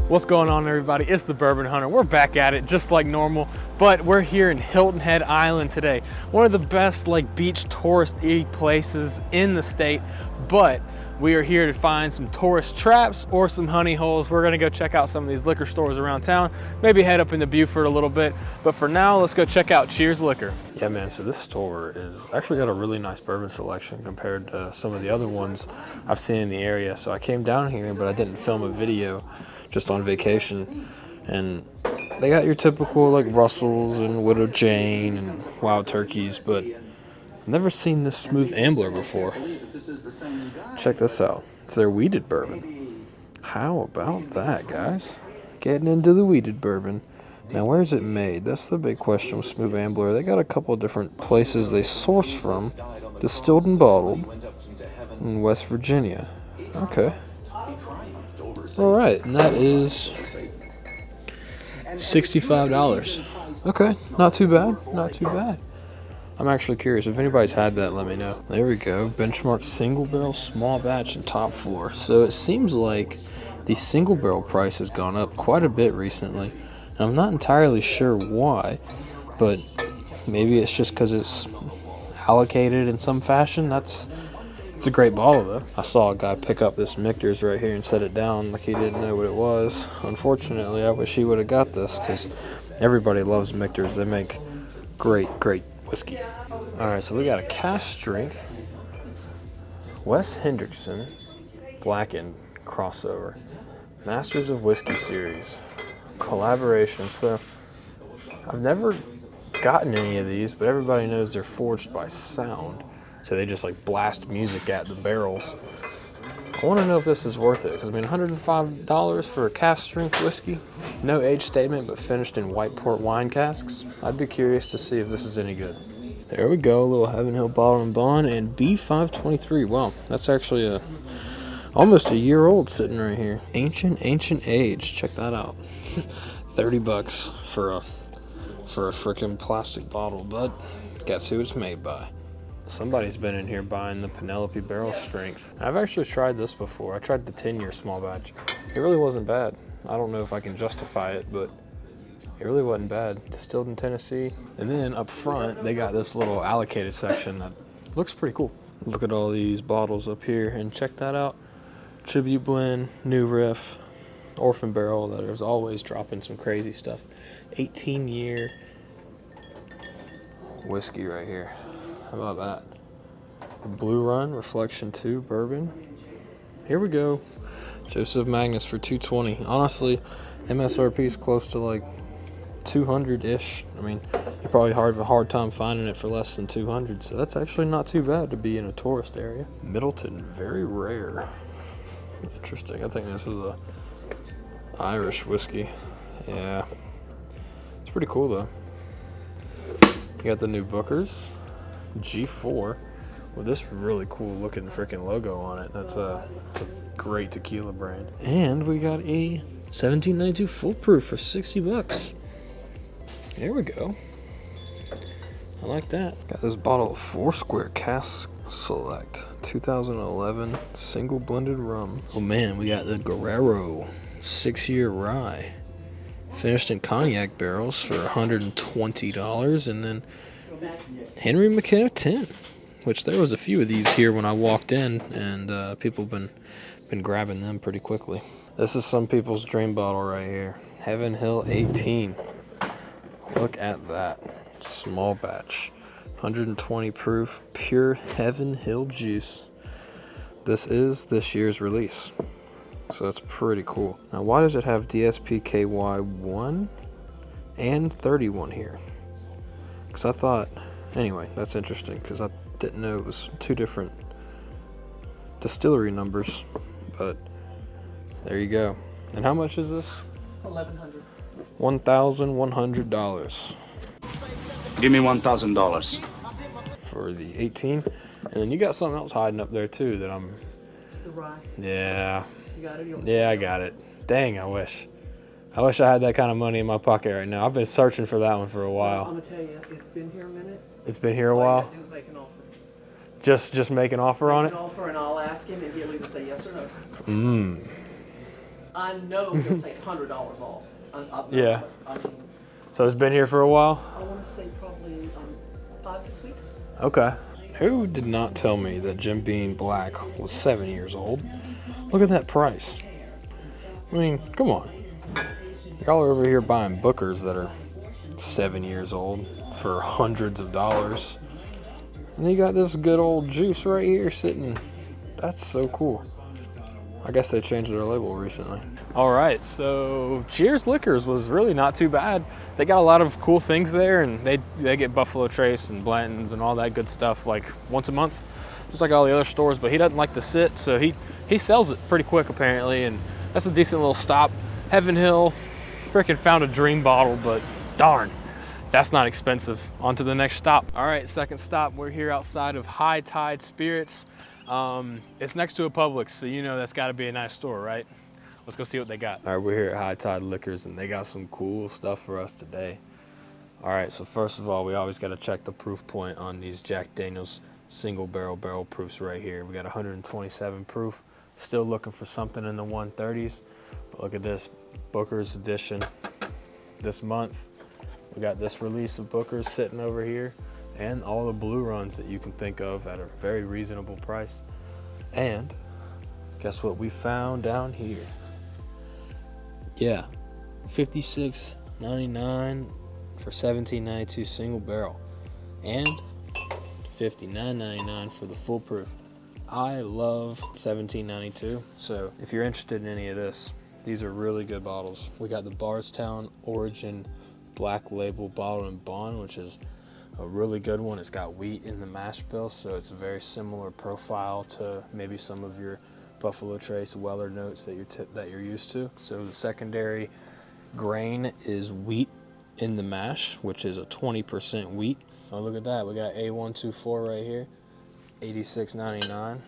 What's going on, everybody? It's the Bourbon Hunter. We're back at it just like normal, but we're here in Hilton Head Island today. One of the best beach touristy places in the state, but we are here to find some tourist traps or some honey holes. We're gonna go check out some of these liquor stores around town, maybe head up into Buford a little bit, but for now, let's go check out Cheers Liquor. Yeah, man, so this store is actually got a really nice bourbon selection compared to some of the other ones I've seen in the area. So I came down here, but I didn't film a video, just on vacation, and they got your typical Russells and Widow Jane and Wild Turkeys, but I've never seen this Smooth Ambler before. Check this out. It's their weeded bourbon. How about that, guys? Getting into the weeded bourbon. Now, where's it made? That's the big question with Smooth Ambler. They got a couple of different places they source from, distilled and bottled in West Virginia. Okay. All right, and that is $65. Okay, not too bad, not too bad. I'm actually curious. If anybody's had that, let me know. There we go. Benchmark single barrel, small batch, and top floor. So it seems like the single barrel price has gone up quite a bit recently. And I'm not entirely sure why, but maybe it's just because it's allocated in some fashion. It's a great bottle, though. I saw a guy pick up this Michter's right here and set it down like he didn't know what it was. Unfortunately, I wish he would have got this because everybody loves Michter's. They make great whiskey. All right, so we got a cask strength Wes Hendrickson Blackened crossover, Masters of Whiskey series collaboration. So I've never gotten any of these, but everybody knows they're forged by sound. So they just blast music at the barrels. I want to know if this is worth it, because I mean, $105 for a cask strength whiskey, no age statement, but finished in white port wine casks. I'd be curious to see if this is any good. There we go, a little Heaven Hill Bottle and Bond and B523. Wow, that's actually almost a year old sitting right here. Ancient age. Check that out. $30 for a freaking plastic bottle, but guess who it's made by? Somebody's been in here buying the Penelope Barrel Strength. I've actually tried this before. I tried the 10-year small batch. It really wasn't bad. I don't know if I can justify it, but it really wasn't bad. Distilled in Tennessee. And then up front, they got this little allocated section that looks pretty cool. Look at all these bottles up here and check that out. Tribute Blend, New Riff, Orphan Barrel that is always dropping some crazy stuff. 18-year whiskey right here. How about that? Blue Run Reflection 2 Bourbon. Here we go. Joseph Magnus for $220. Honestly, MSRP is close to $200-ish. I mean, you probably have a hard time finding it for less than $200, so that's actually not too bad to be in a tourist area. Middleton, very rare. Interesting. I think this is a Irish whiskey. Yeah. It's pretty cool, though. You got the new Booker's G4 with this really cool looking freaking logo on it. It's a great tequila brand. And we got a 1792 full proof for $60. There we go. I like that. Got this bottle of Foursquare Cask Select 2011 single blended rum. Oh man, we got the Guerrero 6-year rye finished in cognac barrels for $120, and then Henry McKenna 10, which there was a few of these here when I walked in, and people have been grabbing them pretty quickly. This is some people's dream bottle right here. Heaven Hill 18. Look at that. Small batch. 120 proof, pure Heaven Hill juice. This is this year's release. So that's pretty cool. Now, why does it have DSPKY 1 and 31 here? Because I thought, anyway, that's interesting because I didn't know it was two different distillery numbers, but there you go. And how much is this? $1,100. Give me $1,000 for the 18. And then you got something else hiding up there too that I'm. The rye. Yeah. You got it? Yeah, I got it. Dang, I wish I had that kind of money in my pocket right now. I've been searching for that one for a while. Well, I'm gonna tell you, it's been here a minute. It's been here a All while. you gotta do is make an offer. Just make an offer on it. Make an offer, and I'll ask him, and he'll either say yes or no. I know he'll take $100 off. Yeah. I mean, So it's been here for a while? I want to say probably 5-6 weeks. Okay. Who did not tell me that Jim Beam Black was 7 years old? Look at that price. I mean, come on. Y'all are over here buying Bookers that are 7 years old for hundreds of dollars. And then you got this good old juice right here sitting. That's so cool. I guess they changed their label recently. All right, so Cheers Liquors was really not too bad. They got a lot of cool things there, and they get Buffalo Trace and Blanton's and all that good stuff like once a month, just like all the other stores. But he doesn't like to sit, so he sells it pretty quick apparently, and that's a decent little stop. Heaven Hill, freaking found a dream bottle, but darn, that's not expensive. On to the next stop. All right, second stop. We're here outside of High Tide Spirits. It's next to a Publix, so you know that's got to be a nice store, right? Let's go see what they got. All right, we're here at High Tide Liquors, and they got some cool stuff for us today. All right, so first of all, we always got to check the proof point on these Jack Daniel's single barrel proofs right here. We got 127 proof. Still looking for something in the 130s. But look at this Booker's edition this month. We got this release of Booker's sitting over here, and all the blue runs that you can think of at a very reasonable price. And guess what we found down here? Yeah, $56.99 for 1792 single barrel, and $59.99 for the full proof. I love 1792, so if you're interested in any of this, these are really good bottles. We got the Bardstown Origin Black Label Bottled and Bond, which is a really good one. It's got wheat in the mash bill, so it's a very similar profile to maybe some of your Buffalo Trace Weller notes that you're used to. So the secondary grain is wheat in the mash, which is a 20% wheat. Oh, look at that. We got A124 right here, $86.99.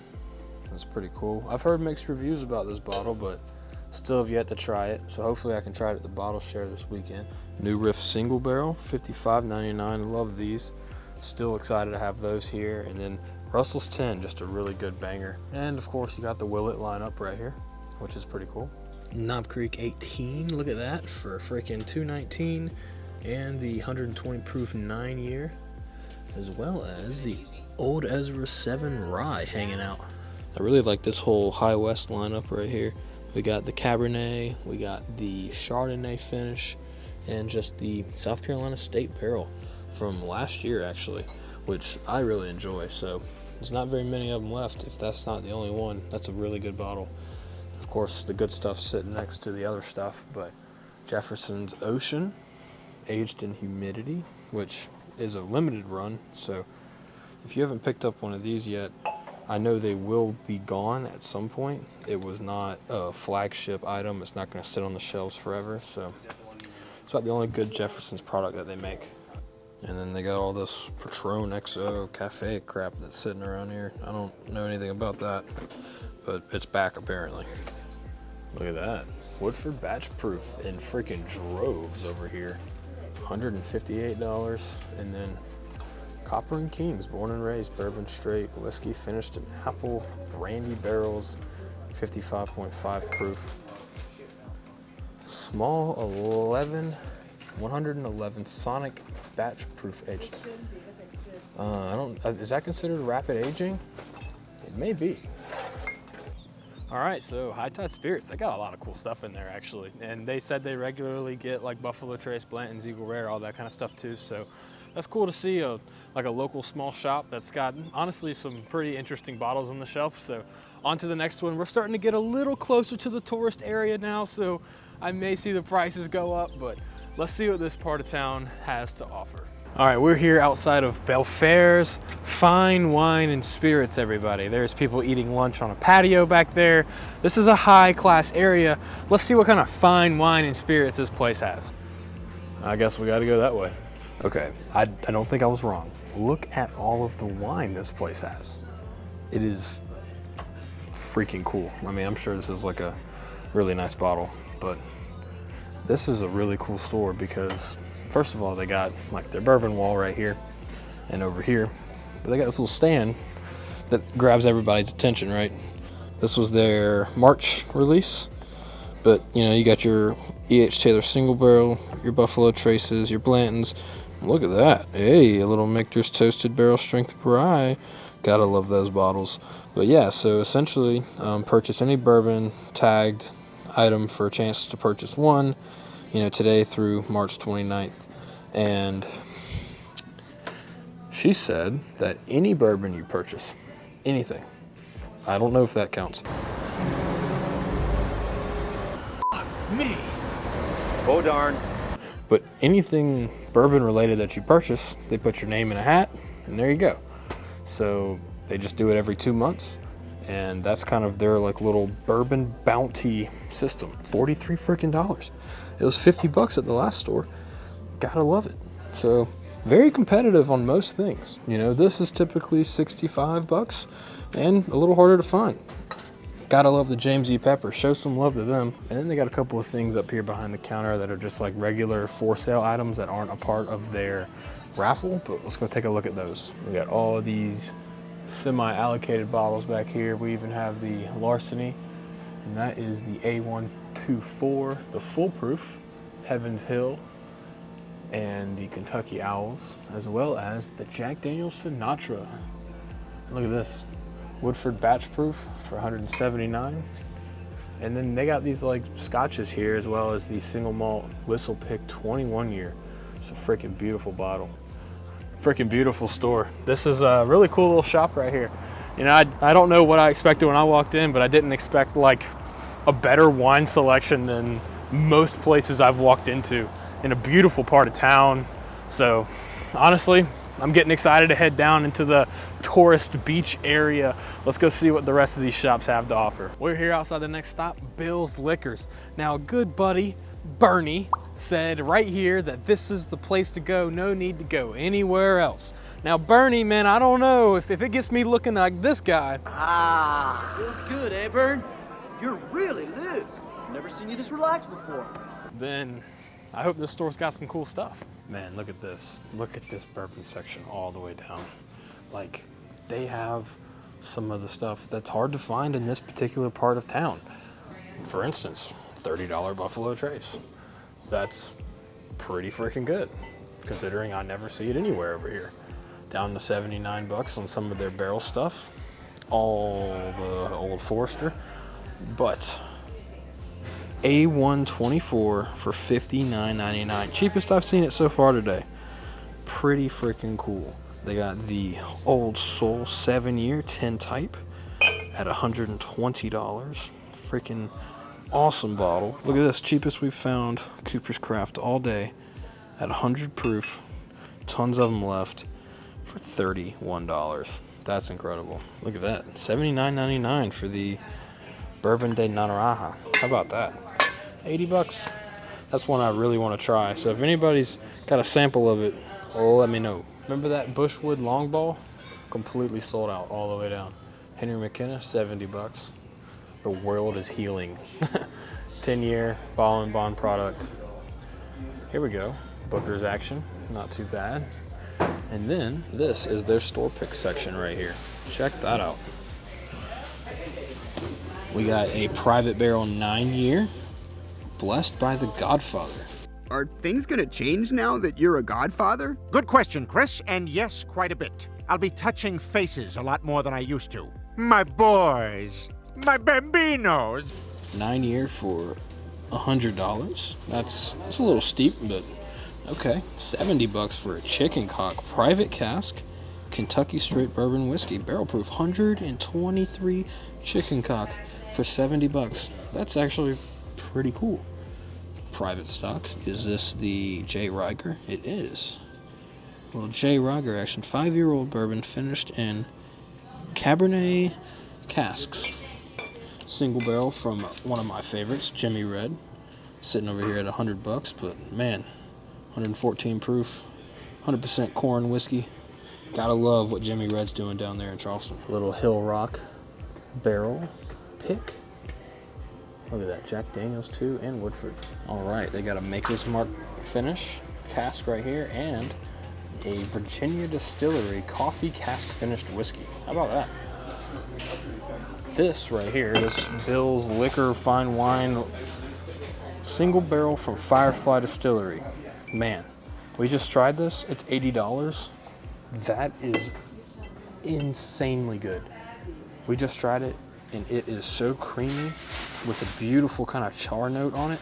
That's pretty cool. I've heard mixed reviews about this bottle, but still have yet to try it. So hopefully I can try it at the bottle share this weekend. New Riff Single Barrel, $55.99. Love these. Still excited to have those here. And then Russell's 10, just a really good banger. And of course you got the Willet lineup right here, which is pretty cool. Knob Creek 18, look at that, for freaking $219. And the 120 proof 9 year, as well as the Old Ezra 7 Rye hanging out. I really like this whole High West lineup right here. We got the Cabernet, we got the Chardonnay finish, and just the South Carolina State Barrel from last year actually, which I really enjoy. So there's not very many of them left. If that's not the only one, that's a really good bottle. Of course, the good stuff's sitting next to the other stuff, but Jefferson's Ocean, aged in humidity, which is a limited run. So if you haven't picked up one of these yet, I know they will be gone at some point. It was not a flagship item. It's not going to sit on the shelves forever. So it's about the only good Jefferson's product that they make. And then they got all this Patron XO Cafe crap that's sitting around here. I don't know anything about that, but it's back apparently. Look at that. Woodford Batch Proof in freaking droves over here. $158. And then Copper and Kings, born and raised bourbon straight whiskey finished in apple brandy barrels, 55.5 proof. Small 111 Sonic batch proof aged. Is that considered rapid aging? It may be. All right, so High Tide Spirits, they got a lot of cool stuff in there actually. And they said they regularly get like Buffalo Trace, Blanton's, Eagle Rare, all that kind of stuff too. So that's cool to see like a local small shop that's got honestly some pretty interesting bottles on the shelf. So on to the next one. We're starting to get a little closer to the tourist area now, so I may see the prices go up, but let's see what this part of town has to offer. All right, we're here outside of Belfair's Fine Wine and Spirits, everybody. There's people eating lunch on a patio back there. This is a high class area. Let's see what kind of fine wine and spirits this place has. I guess we gotta go that way. Okay, I don't think I was wrong. Look at all of the wine this place has. It is freaking cool. I mean, I'm sure this is like a really nice bottle, but this is a really cool store because first of all, they got like their bourbon wall right here and over here, but they got this little stand that grabs everybody's attention, right? This was their March release, But, you know, you got your E.H. Taylor single barrel, your Buffalo Traces, your Blantons. Look at that. Hey, a little Michter's Toasted Barrel Strength Rye. Gotta love those bottles. But yeah, so essentially, purchase any bourbon tagged item for a chance to purchase one, you know, today through March 29th. And she said that any bourbon you purchase, anything, I don't know if that counts. Me. Oh darn. But anything bourbon related that you purchase, they put your name in a hat, and there you go. So they just do it every 2 months, and that's kind of their like little bourbon bounty system. $43 freaking. It was $50 at the last store. Gotta love it. So very competitive on most things. You know, this is typically $65 and a little harder to find. Gotta love the James E. Pepper. Show some love to them. And then they got a couple of things up here behind the counter that are just like regular for sale items that aren't a part of their raffle, but let's go take a look at those. We got all of these semi-allocated bottles back here. We even have the Larceny, and that is the A124, the foolproof Heaven's Hill, and the Kentucky Owls, as well as the Jack Daniel's Sinatra. Look at this. Woodford Batch Proof for $179. And then they got these like scotches here, as well as the single malt Whistle Pick 21 year. It's a freaking beautiful bottle. Freaking beautiful store. This is a really cool little shop right here. You know, I don't know what I expected when I walked in, but I didn't expect like a better wine selection than most places I've walked into in a beautiful part of town. So honestly, I'm getting excited to head down into the tourist beach area. Let's go see what the rest of these shops have to offer. We're here outside the next stop, Bill's Liquors. Now, a good buddy, Bernie, said right here that this is the place to go. No need to go anywhere else. Now, Bernie, man, I don't know if it gets me looking like this guy. Ah, feels good, eh, Bern? You're really loose. Never seen you this relaxed before. Then I hope this store's got some cool stuff. Man, look at this. Look at this bourbon section all the way down. Like, they have some of the stuff that's hard to find in this particular part of town. For instance, $30 Buffalo Trace. That's pretty freaking good, considering I never see it anywhere over here. Down to $79 on some of their barrel stuff. All the Old Forester. But A124 for $59.99. Cheapest I've seen it so far today. Pretty freaking cool. They got the Old Soul 7-year 10 type at $120. Freaking awesome bottle. Look at this, cheapest we've found. Cooper's Craft all day at 100 proof. Tons of them left for $31. That's incredible. Look at that, $79.99 for the Bourbon de Naranja. How about that? $80. That's one I really want to try. So if anybody's got a sample of it, let me know. Remember that Bushwood Long Ball? Completely sold out all the way down. Henry McKenna, $70. The world is healing. 10-year ball and bond product. Here we go. Booker's Action, not too bad. And then this is their store pick section right here. Check that out. We got a Private Barrel 9-year, Blessed by the Godfather. Are things gonna change now that you're a godfather? Good question, Chris, and yes, quite a bit. I'll be touching faces a lot more than I used to. My boys, my bambinos. 9-year for $100. That's a little steep, but okay. $70 for a Chicken Cock Private Cask, Kentucky Straight Bourbon Whiskey, barrel proof, 123 Chicken Cock for $70. That's actually pretty cool. Private stock. Is this the J. Riger? It is. Well, J. Riger action. 5-year-old bourbon finished in Cabernet casks. Single barrel from one of my favorites, Jimmy Red. Sitting over here at $100, but man, 114 proof, 100% corn whiskey. Gotta love what Jimmy Red's doing down there in Charleston. Little Hill Rock barrel pick. Look at that, Jack Daniel's 2 and Woodford. All right, they got a Maker's Mark finish cask right here and a Virginia Distillery coffee cask finished whiskey. How about that? This right here, this Bill's Liquor Fine Wine Single barrel from Firefly Distillery. Man, we just tried this. It's $80. That is insanely good. We just tried it, and it is so creamy with a beautiful kind of char note on it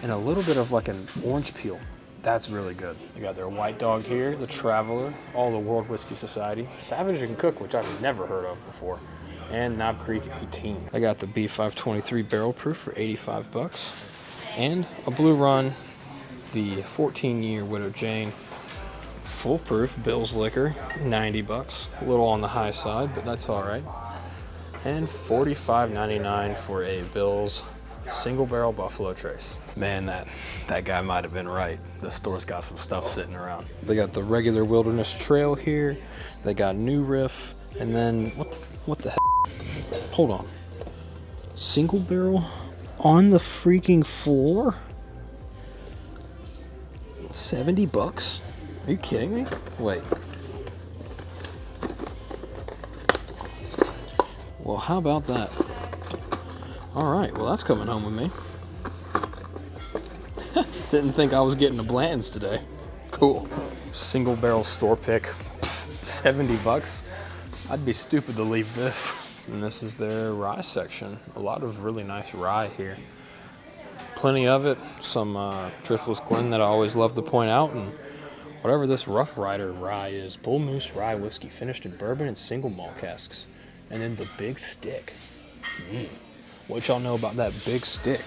and a little bit of like an orange peel. That's really good. They got their White Dog here, the Traveler, all the World Whiskey Society, Savage and Cook, which I've never heard of before, and Knob Creek 18. I got the B523 barrel proof for 85 bucks, and a Blue Run, the 14-year Widow Jane, full proof Bill's Liquor, 90 bucks. A little on the high side, but that's all right. And $45.99 for a Bill's single barrel Buffalo Trace. Man, that guy might have been right. The store's got some stuff sitting around. They got the regular Wilderness Trail here. They got New Riff, and then what the heck? Hold on. Single barrel on the freaking floor? 70 bucks? Are you kidding me? Wait. Well, how about that? All right, well, that's coming home with me. Didn't think I was getting a Blanton's today. Cool. Single barrel store pick, 70 bucks. I'd be stupid to leave this. And this is their rye section. A lot of really nice rye here. Plenty of it. Some Driftless Glen that I always love to point out. And whatever this Rough Rider rye is, Bull Moose rye whiskey finished in bourbon and single malt casks. And then the Big Stick. What y'all know about that Big Stick?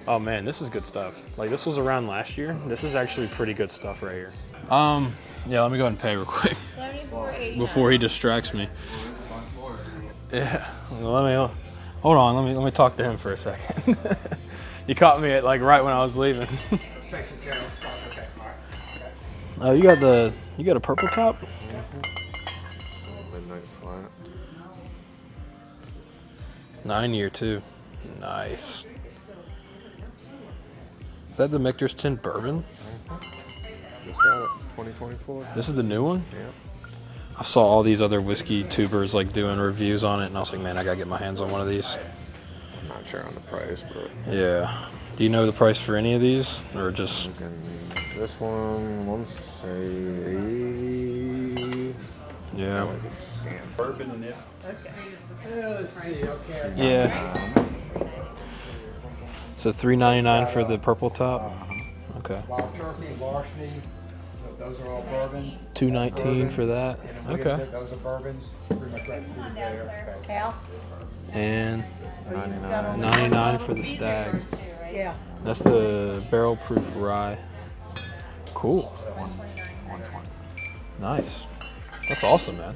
Oh man, this is good stuff. Like, this was around last year. This is actually pretty good stuff right here. Yeah, let me go ahead and pay real quick before he distracts me. Yeah, hold on. Let me talk to him for a second. You caught me at like right when I was leaving. Oh, you got a purple top? Midnight Flat. 9-year too. Nice. Is that the Michter's Tin Bourbon? Just got it. 2024. This is the new one? Yeah. I saw all these other whiskey tubers like doing reviews on it, and I was like, man, I gotta get my hands on one of these. I'm not sure on the price, but Yeah. Do you know the price for any of these, or just? this one, let's say 80. Yeah. Bourbon in it. Yeah. So $3.99 for the purple top. Okay. Wild Turkey, Larceny, those are all bourbons. $2.19 for that. Okay. Those are bourbons. Pretty much right through there. Al? And $99 for the Stag. Yeah. That's the barrel proof rye. Cool. Nice. That's awesome, man.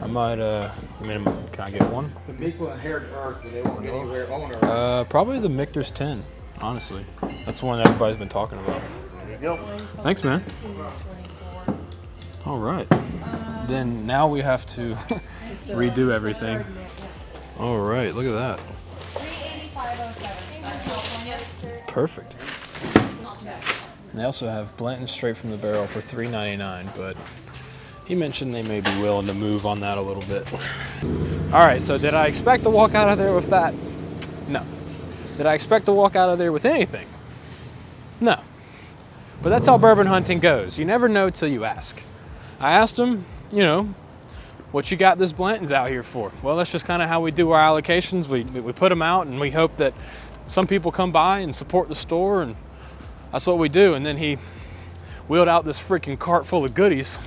I might, can I get one? The big one here to Earth, but they won't get anywhere on Earth. Probably the Michter's 10, honestly. That's the one everybody's been talking about. There you go. Thanks, man. All right. Then now we have to redo everything. All right, look at that. Perfect. And they also have Blanton straight from the barrel for $3.99, but he mentioned they may be willing to move on that a little bit. All right, so did I expect to walk out of there with that? No. Did I expect to walk out of there with anything? No. But that's how bourbon hunting goes. You never know till you ask. I asked him, what you got this Blanton's out here for? Well, that's just kind of how we do our allocations. We put them out, and we hope that some people come by and support the store, and that's what we do. And then he wheeled out this freaking cart full of goodies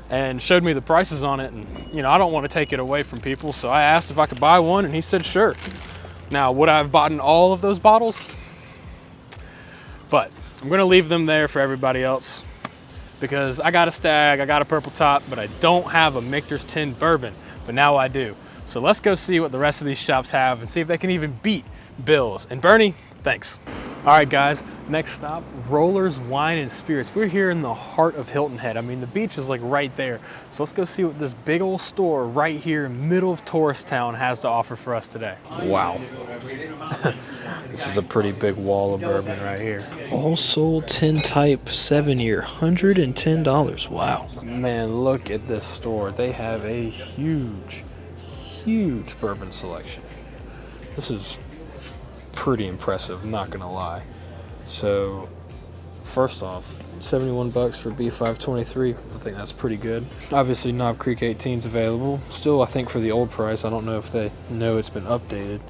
and showed me the prices on it. And, I don't want to take it away from people, so I asked if I could buy one, and he said sure. Now, would I have bought in all of those bottles? But I'm going to leave them there for everybody else because I got a Stag, I got a purple top, but I don't have a Michter's 10 bourbon, but now I do. So let's go see what the rest of these shops have and see if they can even beat Bill's. And Bernie, thanks. All right, guys, next stop, Rollers Wine and Spirits. We're here in the heart of Hilton Head. I mean, the beach is like right there. So let's go see what this big old store right here in middle of tourist town has to offer for us today. Wow. This is a pretty big wall of bourbon right here. All sold 10 type 7-year, $110. Wow. Man, look at this store. They have a huge bourbon selection. This is pretty impressive, not gonna lie. So, first off, 71 bucks for B523. I think that's pretty good. Obviously, Knob Creek 18's available. Still, I think for the old price. I don't know if they know it's been updated.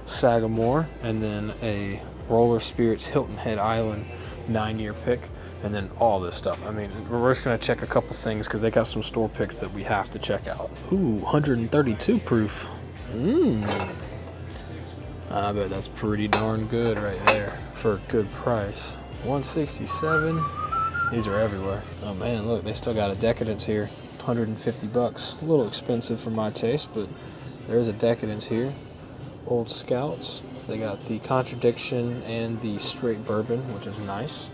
Sagamore, and then a Roller Spirits Hilton Head Island 9-year pick, and then all this stuff. I mean, we're just gonna check a couple things because they got some store picks that we have to check out. Ooh, 132 proof. I bet that's pretty darn good right there for a good price. 167. These are everywhere. Oh man, look, they still got a Decadence here. 150 bucks. A little expensive for my taste, but there is a Decadence here. Old Scouts. They got the Contradiction and the Straight Bourbon, which is nice.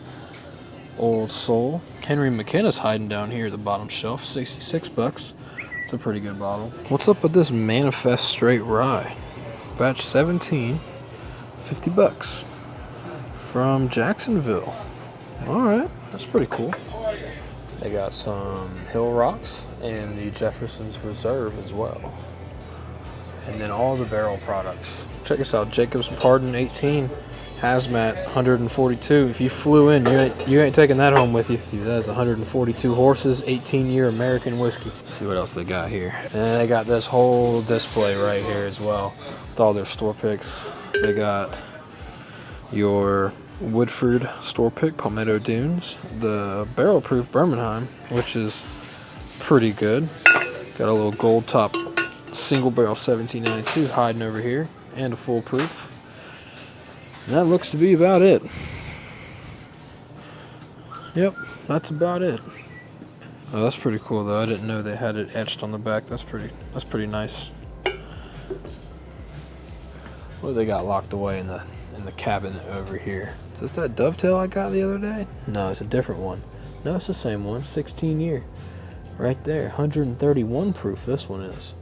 Old Soul. Henry McKenna's hiding down here at the bottom shelf. 66 bucks. It's a pretty good bottle. What's up with this Manifest Straight Rye? Batch 17. 50 bucks. From Jacksonville. Alright, that's pretty cool. They got some Hill Rocks and the Jefferson's Reserve as well. And then all the barrel products. Check this out, Jacob's Pardon 18, Hazmat 142. If you flew in, you ain't taking that home with you. See, that's 142 horses, 18-year American whiskey. Let's see what else they got here. And they got this whole display right here as well with all their store picks. They got your Woodford store pick, Palmetto Dunes, the barrel proof Birmingham, which is pretty good. Got a little gold top single barrel 1792 hiding over here, and a full proof. And that looks to be about it. Yep, that's about it. Oh, that's pretty cool though. I didn't know they had it etched on the back. That's pretty nice. What do they got locked away in the cabinet over here? Is this that Dovetail I got the other day? No, it's a different one. No, it's the same one. 16-year. Right there. 131 proof this one is.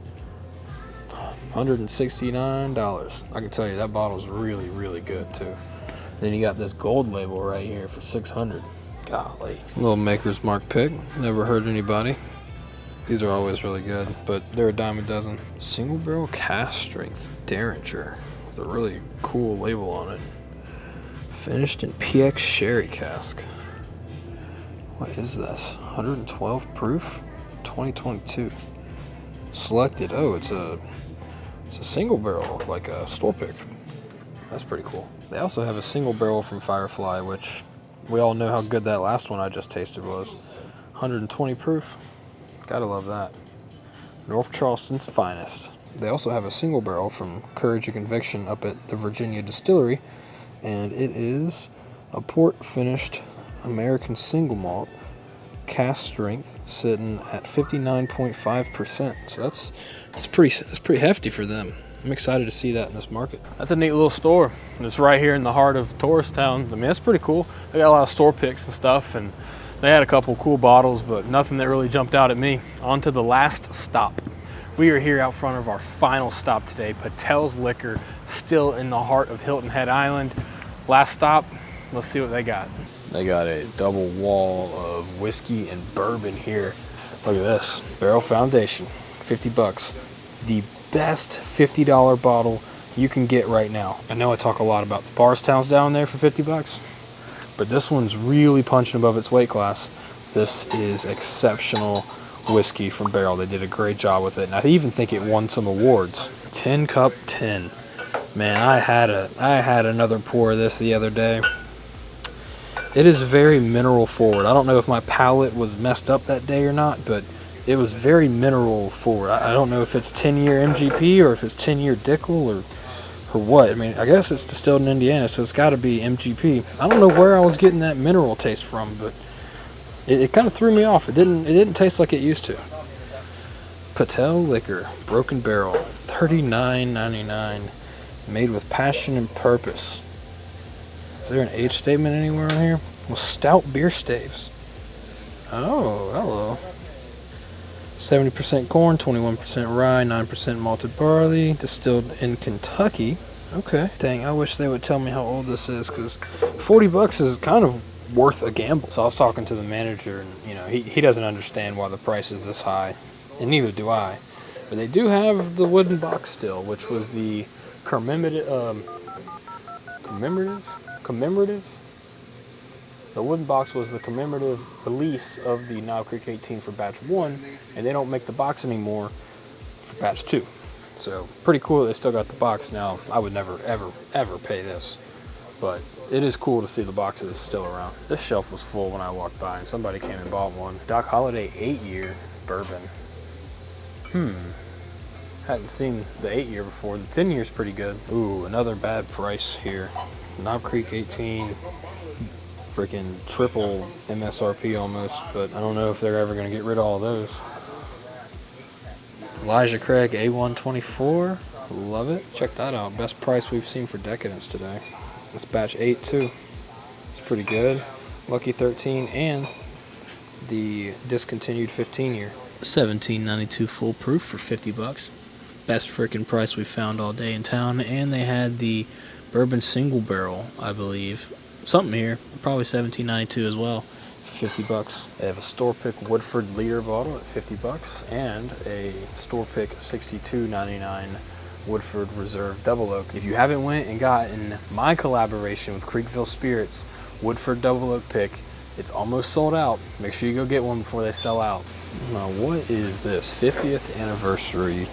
$169. I can tell you that bottle's really, really good too. Then you got this gold label right here for $600. Golly. Little Maker's Mark pick. Never hurt anybody. These are always really good, but they're a dime a dozen. Single barrel cast strength Derringer with a really cool label on it. Finished in PX sherry cask. What is this? 112 proof? 2022. Selected. Oh, it's a single barrel, like a store pick. That's pretty cool. They also have a single barrel from Firefly, which we all know how good that last one I just tasted was. 120 proof. Gotta love that. North Charleston's finest. They also have a single barrel from Courage and Conviction up at the Virginia Distillery, and it is a port finished American single malt cast strength sitting at 59.5%. So that's pretty hefty for them. I'm excited to see that in this market. That's a neat little store. It's right here in the heart of tourist town. I mean, that's pretty cool. They got a lot of store picks and stuff, and they had a couple cool bottles, but nothing that really jumped out at me. On to the last stop. We are here out front of our final stop today, Patel's Liquor, still in the heart of Hilton Head Island. Last stop, let's see what they got. They got a double wall of whiskey and bourbon here. Look at this, Barrel Foundation, 50 bucks. The best $50 bottle you can get right now. I know I talk a lot about the Barstowns down there for 50 bucks, but this one's really punching above its weight class. This is exceptional whiskey from Barrel. They did a great job with it, and I even think it won some awards. 10 Cup 10. Man, I had another pour of this the other day. It is very mineral forward. I don't know if my palate was messed up that day or not, but it was very mineral forward. I don't know if it's 10-year MGP or if it's 10-year Dickel or what. I mean, I guess it's distilled in Indiana, so it's got to be MGP. I don't know where I was getting that mineral taste from, but it kind of threw me off. It didn't taste like it used to. Patel Liquor, Broken Barrel, $39.99, made with passion and purpose. Is there an age statement anywhere on here? Well, stout beer staves. Oh, hello. 70% corn, 21% rye, 9% malted barley, distilled in Kentucky. Okay. Dang, I wish they would tell me how old this is, because 40 bucks is kind of worth a gamble. So I was talking to the manager, and he doesn't understand why the price is this high, and neither do I. But they do have the wooden box still, which was the commemorative The wooden box was the commemorative release of the Knob Creek 18 for batch 1, and they don't make the box anymore for batch 2. So pretty cool that they still got the box. Now, I would never, ever, ever pay this, but it is cool to see the boxes still around. This shelf was full when I walked by, and somebody came and bought one. Doc Holliday 8-year bourbon. Hadn't seen the 8-year before. The 10-year is pretty good. Ooh, another bad price here. Knob Creek 18, freaking triple MSRP almost, but I don't know if they're ever gonna get rid of all those. Elijah Craig A124, love it. Check that out, best price we've seen for Decadence today. It's batch 8 too, it's pretty good. Lucky 13 and the discontinued 15-year. $17.92 full proof for 50 bucks. Best freaking price we found all day in town. And they had the bourbon single barrel, I believe. Something here, probably $17.92 as well for 50 bucks. They have a store pick Woodford liter bottle at 50 bucks and a store pick $62.99 Woodford Reserve Double Oak. If you haven't went and gotten my collaboration with Creekville Spirits Woodford Double Oak pick, it's almost sold out. Make sure you go get one before they sell out. Now, what is this? 50th anniversary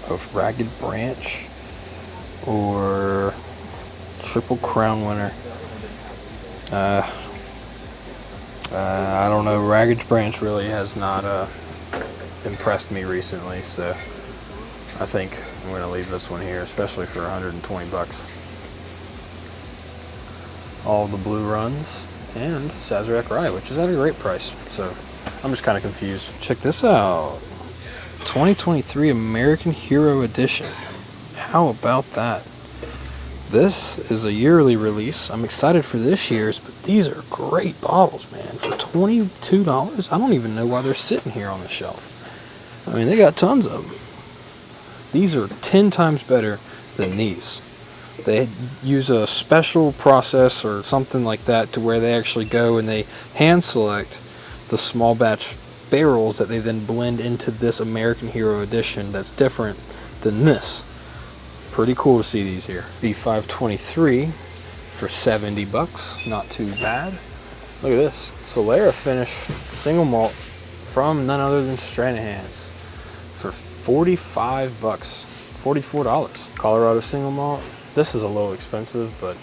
of Ragged Branch or Triple Crown winner? I don't know. Ragged Branch really has not impressed me recently, so I think I'm going to leave this one here, especially for 120 bucks. All the blue runs and Sazerac Rye, which is at a great price, so I'm just kind of confused. Check this out. 2023 American Hero Edition. How about that? This is a yearly release. I'm excited for this year's, but these are great bottles, man. For $22, I don't even know why they're sitting here on the shelf. I mean, they got tons of them. These are 10 times better than these. They use a special process or something like that to where they actually go and they hand select the small batch barrels that they then blend into this American Hero Edition that's different than this. Pretty cool to see these here. B523 for 70 bucks, not too bad. Look at this, Solera finish single malt from none other than Stranahan's for 45 bucks, $44. Colorado single malt. This is a little expensive, but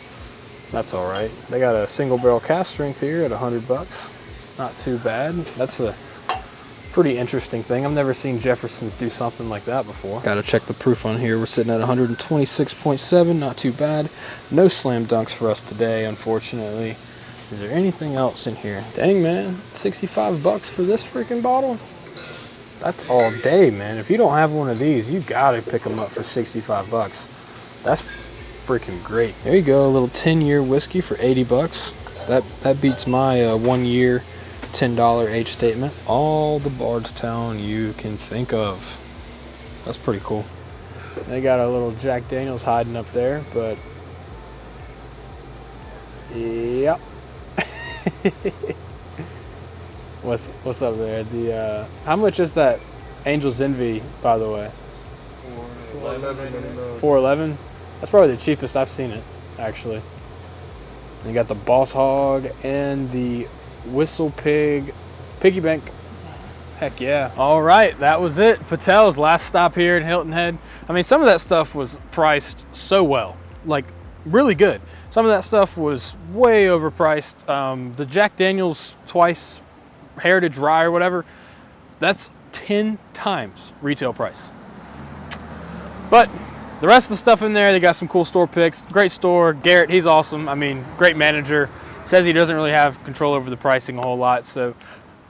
that's all right. They got a single barrel cask strength here at 100 bucks. Not too bad. That's a pretty interesting thing. I've never seen Jefferson's do something like that before. Gotta check the proof on here. We're sitting at 126.7, not too bad. No slam dunks for us today, unfortunately. Is there anything else in here? Dang, man, 65 bucks for this freaking bottle? That's all day, man. If you don't have one of these, you gotta pick them up for 65 bucks. That's freaking great. There you go, a little 10-year whiskey for 80 bucks. That beats my 1 year $10 age statement. All the Bardstown you can think of. That's pretty cool. They got a little Jack Daniels hiding up there, but yep. What's up there? The how much is that Angel's Envy, by the way? $4.11. That's probably the cheapest I've seen it, actually. And you got the Boss Hog and the Whistle Pig Piggy Bank. Heck yeah. All right, that was it. Patel's last stop here in Hilton Head. I mean, some of that stuff was priced so well, like really good. Some of that stuff was way overpriced. The Jack Daniels Twice Heritage Rye or whatever, that's 10 times retail price. But the rest of the stuff in there, they got some cool store picks. Great store. Garrett, he's awesome. I mean, great manager. Says he doesn't really have control over the pricing a whole lot, so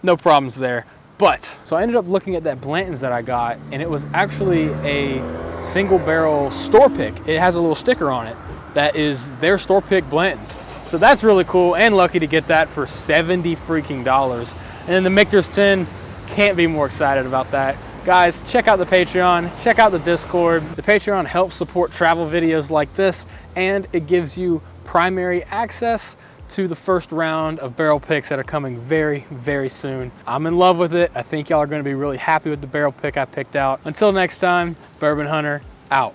no problems there. But, so I ended up looking at that Blanton's that I got, and it was actually a single barrel store pick. It has a little sticker on it that is their store pick Blanton's. So that's really cool, and lucky to get that for 70 freaking dollars. And then the Michter's 10, can't be more excited about that. Guys, check out the Patreon, check out the Discord. The Patreon helps support travel videos like this, and it gives you primary access to the first round of barrel picks that are coming very, very soon. I'm in love with it. I think y'all are gonna be really happy with the barrel pick I picked out. Until next time, Bourbon Hunter out.